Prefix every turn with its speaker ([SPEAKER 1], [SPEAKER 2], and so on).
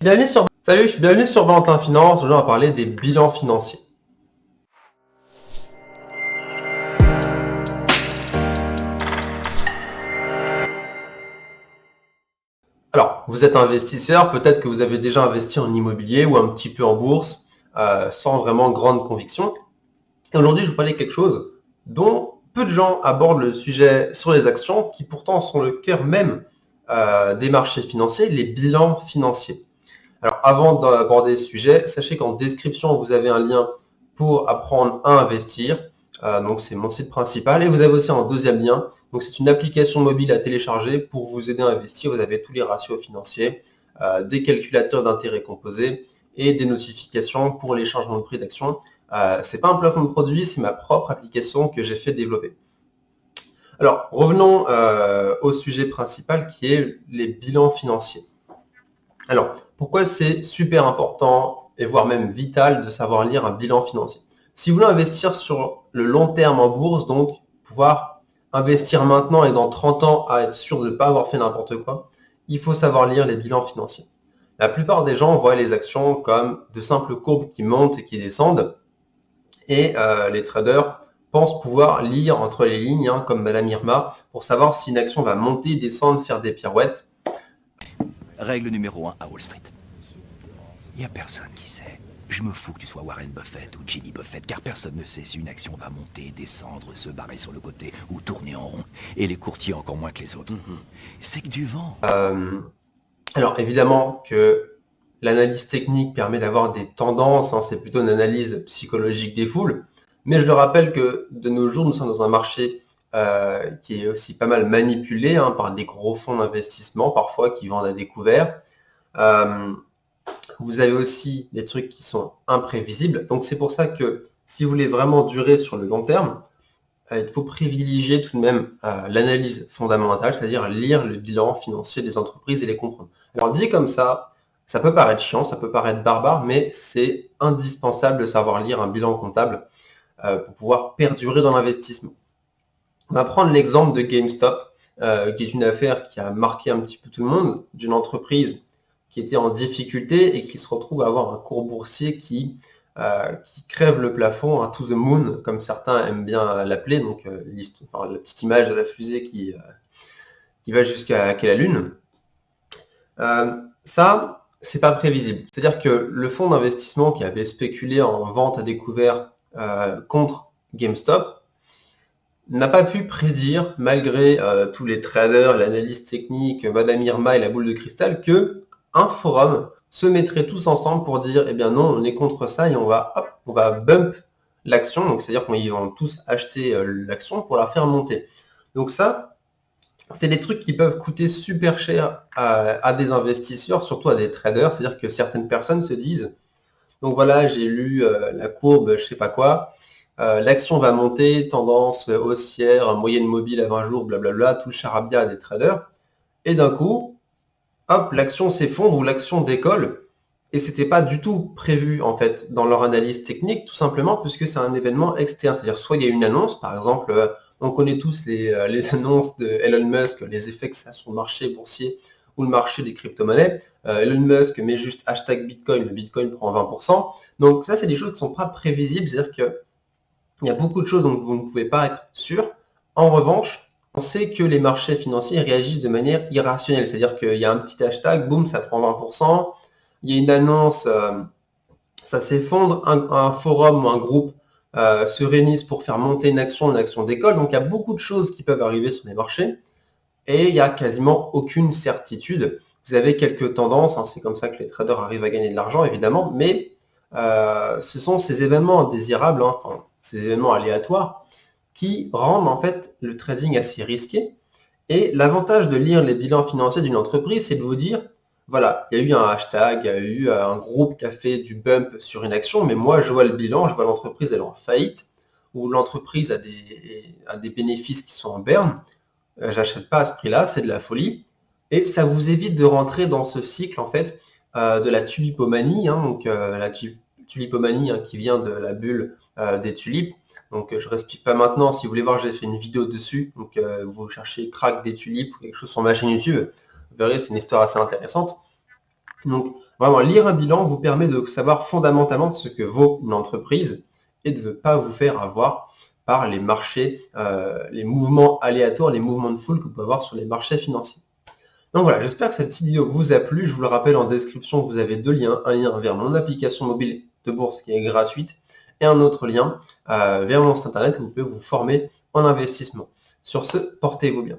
[SPEAKER 1] Bienvenue sur Valentin Finance. Aujourd'hui, on va parler des bilans financiers. Alors, vous êtes investisseur, peut-être que vous avez déjà investi en immobilier ou un petit peu en bourse, sans vraiment grande conviction. Et aujourd'hui, je vais vous parler de quelque chose dont peu de gens abordent le sujet sur les actions, qui pourtant sont le cœur même des marchés financiers, les bilans financiers. Alors, avant d'aborder ce sujet, sachez qu'en description, vous avez un lien pour apprendre à investir. Donc, c'est mon site principal. Et vous avez aussi un deuxième lien. Donc, c'est une application mobile à télécharger pour vous aider à investir. Vous avez tous les ratios financiers, des calculateurs d'intérêt composés et des notifications pour les changements de prix d'action. C'est pas un placement de produit, c'est ma propre application que j'ai fait développer. Alors, revenons au sujet principal qui est les bilans financiers. Alors, pourquoi c'est super important et voire même vital de savoir lire un bilan financier? Si vous voulez investir sur le long terme en bourse, donc pouvoir investir maintenant et dans 30 ans à être sûr de ne pas avoir fait n'importe quoi, il faut savoir lire les bilans financiers. La plupart des gens voient les actions comme de simples courbes qui montent et qui descendent, et les traders pensent pouvoir lire entre les lignes, comme Madame Irma, pour savoir si une action va monter, descendre, faire des pirouettes.
[SPEAKER 2] Règle numéro 1 à Wall Street. Il n'y a personne qui sait. Je me fous que tu sois Warren Buffett ou Jimmy Buffett, car personne ne sait si une action va monter, descendre, se barrer sur le côté ou tourner en rond. Et les courtiers encore moins que les autres. C'est que du vent.
[SPEAKER 1] Alors évidemment que l'analyse technique permet d'avoir des tendances, c'est plutôt une analyse psychologique des foules, mais je le rappelle que de nos jours, nous sommes dans un marché qui est aussi pas mal manipulé par des gros fonds d'investissement, parfois qui vendent à découvert. Euh, Vous avez aussi des trucs qui sont imprévisibles, donc c'est pour ça que si vous voulez vraiment durer sur le long terme, il faut privilégier tout de même l'analyse fondamentale, c'est-à-dire lire le bilan financier des entreprises et les comprendre. Alors dit comme ça peut paraître chiant, ça peut paraître barbare, mais c'est indispensable de savoir lire un bilan comptable pour pouvoir perdurer dans l'investissement. On va prendre l'exemple de GameStop, qui est une affaire qui a marqué un petit peu tout le monde, d'une entreprise qui était en difficulté et qui se retrouve à avoir un cours boursier qui crève le plafond, to the moon, comme certains aiment bien l'appeler, donc la petite image de la fusée qui va jusqu'à la Lune. Ça, c'est pas prévisible. C'est-à-dire que le fonds d'investissement qui avait spéculé en vente à découvert contre GameStop n'a pas pu prédire, malgré tous les traders, l'analyse technique, Madame Irma et la boule de cristal, que un forum se mettrait tous ensemble pour dire, eh bien non, on est contre ça et on va bump l'action, donc c'est-à-dire qu'ils vont tous acheter l'action pour la faire monter. Donc ça, c'est des trucs qui peuvent coûter super cher à des investisseurs, surtout à des traders, c'est-à-dire que certaines personnes se disent, donc voilà, j'ai lu la courbe, je sais pas quoi, l'action va monter, tendance haussière, moyenne mobile à 20 jours, blablabla, tout le charabia des traders. Et d'un coup, hop, l'action s'effondre ou l'action décolle. Et c'était pas du tout prévu, en fait, dans leur analyse technique, tout simplement puisque c'est un événement externe. C'est-à-dire, soit il y a une annonce, par exemple, on connaît tous les annonces de Elon Musk, les effets que ça a sur le marché boursier ou le marché des crypto-monnaies. Elon Musk met juste hashtag Bitcoin, le Bitcoin prend 20%. Donc ça, c'est des choses qui sont pas prévisibles. C'est-à-dire que il y a beaucoup de choses dont vous ne pouvez pas être sûr. En revanche, on sait que les marchés financiers réagissent de manière irrationnelle. C'est-à-dire qu'il y a un petit hashtag, boum, ça prend 20%. Il y a une annonce, ça s'effondre. Un forum ou un groupe se réunissent pour faire monter une action décolle. Donc il y a beaucoup de choses qui peuvent arriver sur les marchés. Et il n'y a quasiment aucune certitude. Vous avez quelques tendances, c'est comme ça que les traders arrivent à gagner de l'argent, évidemment, mais ce sont ces événements indésirables, ces événements aléatoires, qui rendent en fait le trading assez risqué. Et l'avantage de lire les bilans financiers d'une entreprise, c'est de vous dire, voilà, il y a eu un hashtag, il y a eu un groupe qui a fait du bump sur une action, mais moi je vois le bilan, je vois l'entreprise elle est en faillite, ou l'entreprise a des bénéfices qui sont en berne, j'achète pas à ce prix-là, c'est de la folie. Et ça vous évite de rentrer dans ce cycle en fait de la tulipomanie, donc la tulipomanie qui vient de la bulle des tulipes. Donc je ne explique pas maintenant, si vous voulez voir, j'ai fait une vidéo dessus. Donc vous cherchez crack des tulipes ou quelque chose sur ma chaîne YouTube, vous verrez, c'est une histoire assez intéressante. Donc Vraiment, lire un bilan vous permet de savoir fondamentalement ce que vaut une entreprise et de ne pas vous faire avoir par les marchés, les mouvements aléatoires, les mouvements de foule que vous pouvez avoir sur les marchés financiers. Donc voilà, j'espère que cette petite vidéo vous a plu. Je vous le rappelle, en description, vous avez deux liens. Un lien vers mon application mobile de bourse qui est gratuite et un autre lien vers mon site internet où vous pouvez vous former en investissement. Sur ce, portez-vous bien.